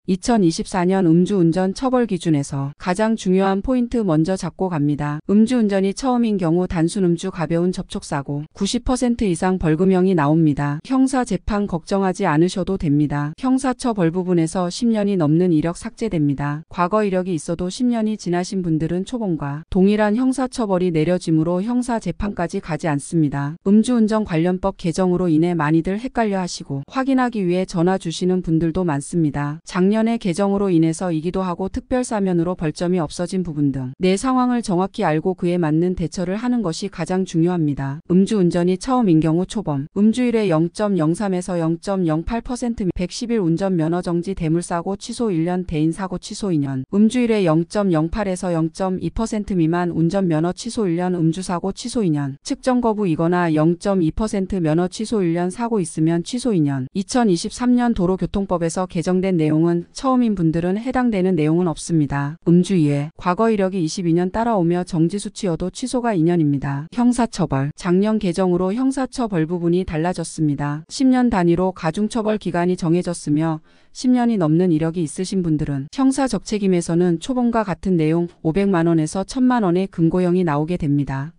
2024년 음주운전 처벌 기준에서 가장 중요한 포인트 먼저 잡고 갑니다. 음주운전이 처음인 경우 단순음주 가벼운 접촉사고 90% 이상 벌금형이 나옵니다. 형사재판 걱정하지 않으셔도 됩니다. 형사처벌 부분에서 10년이 넘는 이력 삭제됩니다. 과거 이력이 있어도 10년이 지나신 분들은 초범과 동일한 형사처벌이 내려지므로 형사재판까지 가지 않습니다. 음주운전 관련법 개정으로 인해 많이들 헷갈려 하시고 확인하기 위해 전화 주시는 분들도 많습니다. 작년에 개정으로 인해서이기도 하고 특별사면으로 벌점이 없어진 부분 등 내 상황을 정확히 알고 그에 맞는 대처를 하는 것이 가장 중요합니다. 음주운전이 처음인 경우 초범, 음주율의 0.03에서 0.08% 110일 운전면허정지 대물사고 취소 1년 대인사고 취소 2년, 음주율의 0.08에서 0.2% 미만 운전면허 취소 1년 음주사고 취소 2년, 측정 거부이거나 0.2% 면허 취소 1년 사고 있으면 취소 2년. 2023년 도로교통법에서 개정된 내용은 처음인 분들은 해당되는 내용은 없습니다. 음주 이외 과거 이력이 22년 따라오며 정지 수치여도 취소가 2년입니다. 형사처벌 작년 개정으로 형사처벌 부분이 달라졌습니다. 10년 단위로 가중처벌 기간이 정해졌으며 10년이 넘는 이력이 있으신 분들은 형사적책임에서는 초범과 같은 내용 500만 원에서 1000만 원의 금고형이 나오게 됩니다.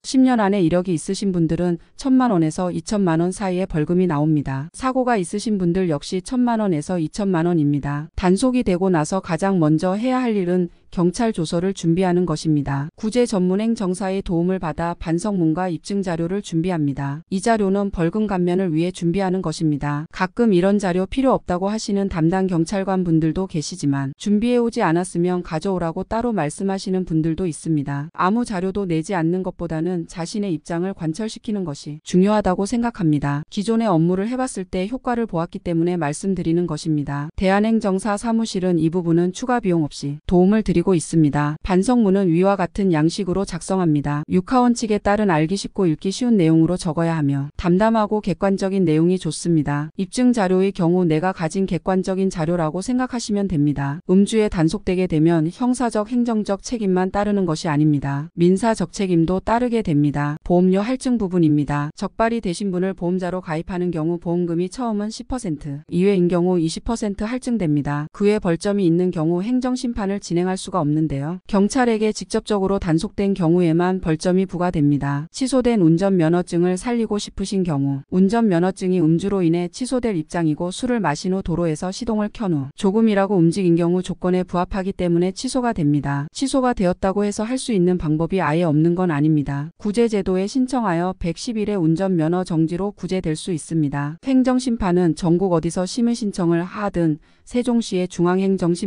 10년 안에 이력이 있으신 분들은 1000만 원에서 2000만 원 사이의 벌금이 나옵니다. 사고가 있으신 분들 역시 1000만 원에서 2000만 원입니다. 단속이 되고 나서 가장 먼저 해야 할 일은 경찰 조서를 준비하는 것입니다. 구제 전문행 정사의 도움을 받아 반성문과 입증 자료를 준비합니다. 이 자료는 벌금 감면을 위해 준비하는 것입니다. 가끔 이런 자료 필요 없다고 하시는 담당 경찰관 분들도 계시지만 준비해오지 않았으면 가져오라고 따로 말씀하시는 분들도 있습니다. 아무 자료도 내지 않는 것보다는 자신의 입장을 관철시키는 것이 중요하다고 생각합니다. 기존의 업무를 해봤을 때 효과를 보았기 때문에 말씀드리는 것입니다. 대한행정사 사무실은 이 부분은 추가 비용 없이 도움을 드리고 있습니다. 반성문은 위와 같은 양식으로 작성합니다. 육하원칙에 따른 알기 쉽고 읽기 쉬운 내용으로 적어야 하며 담담하고 객관적인 내용이 좋습니다. 입증 자료의 경우 내가 가진 객관적인 자료라고 생각하시면 됩니다. 음주에 단속되게 되면 형사적 행정적 책임만 따르는 것이 아닙니다. 민사적 책임도 따르게 됩니다. 보험료 할증 부분입니다. 적발이 되신 분을 보험자로 가입하는 경우 보험금이 처음은 10%, 이외인 경우 20% 할증됩니다. 그 외 벌점이 있는 경우 행정심판을 진행할 수가 없는데요. 경찰에게 직접적으로 단속된 경우에만 벌점이 부과됩니다. 취소된 운전면허증을 살리고 싶으신 경우 운전면허증이 음주로 인해 취소될 입장이고 술을 마신 후 도로에서 시동을 켠 후 조금이라도 움직인 경우 조건에 부합하기 때문에 취소가 됩니다. 취소가 되었다고 해서 할 수 있는 방법이 아예 없는 건 아닙니다. 구제제도에 신청하여 110일의 운전면허 정지로 구제될 수 있습니다. 행정심판은 전국 어디서 심의 신청을 하든 세종시의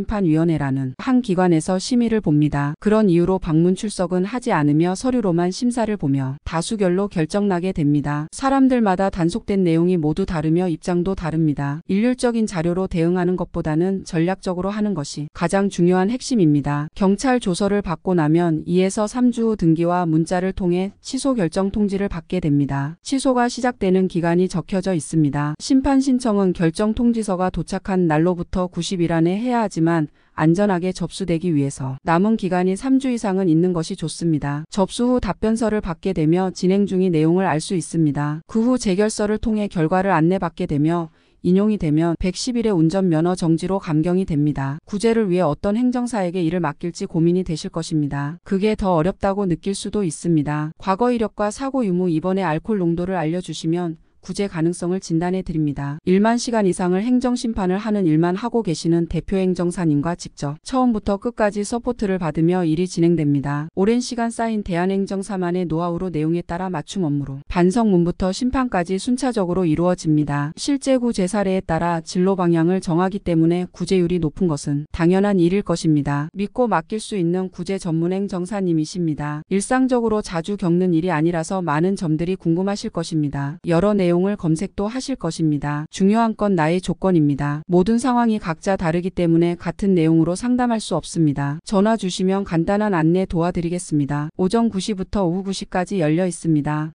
중앙행정심판위원회라는 한 기관에서 심의를 봅니다. 그런 이유로 방문 출석은 하지 않으며 서류로만 심사를 보며 다수결로 결정나게 됩니다. 사람들마다 단속된 내용이 모두 다르며 입장도 다릅니다. 일률적인 자료로 대응하는 것보다는 전략적으로 하는 것이 가장 중요한 핵심입니다. 경찰 조서를 받고 나면 2에서 3주 후 등기와 문자를 통해 취소 결정 통지를 받게 됩니다. 취소가 시작되는 기간이 적혀져 있습니다. 심판 신청은 결정 통지서가 도착한 날로부터 90일 안에 해야 하지만 안전하게 접수되기 위해서 남은 기간이 3주 이상은 있는 것이 좋습니다. 접수 후 답변서를 받게 되며 진행 중인 내용을 알 수 있습니다. 그 후 재결서를 통해 결과를 안내받게 되며 인용이 되면 110일의 운전면허 정지로 감경이 됩니다. 구제를 위해 어떤 행정사에게 일을 맡길지 고민이 되실 것입니다. 그게 더 어렵다고 느낄 수도 있습니다. 과거 이력과 사고 유무, 이번에 알코올 농도를 알려주시면 구제 가능성을 진단해 드립니다. 1만 시간 이상을 행정심판을 하는 일만 하고 계시는 대표행정사님과 직접 처음부터 끝까지 서포트를 받으며 일이 진행됩니다. 오랜 시간 쌓인 대한행정사만의 노하우로 내용에 따라 맞춤 업무로 반성문부터 심판까지 순차적으로 이루어집니다. 실제 구제 사례에 따라 진로 방향을 정하기 때문에 구제율이 높은 것은 당연한 일일 것입니다. 믿고 맡길 수 있는 구제 전문행정사님이십니다. 일상적으로 자주 겪는 일이 아니라서 많은 점들이 궁금하실 것입니다. 여러 내용을 검색도 하실 것입니다. 중요한 건 나의 조건입니다. 모든 상황이 각자 다르기 때문에 같은 내용으로 상담할 수 없습니다. 전화 주시면 간단한 안내 도와드리겠습니다. 오전 9시부터 오후 9시까지 열려 있습니다.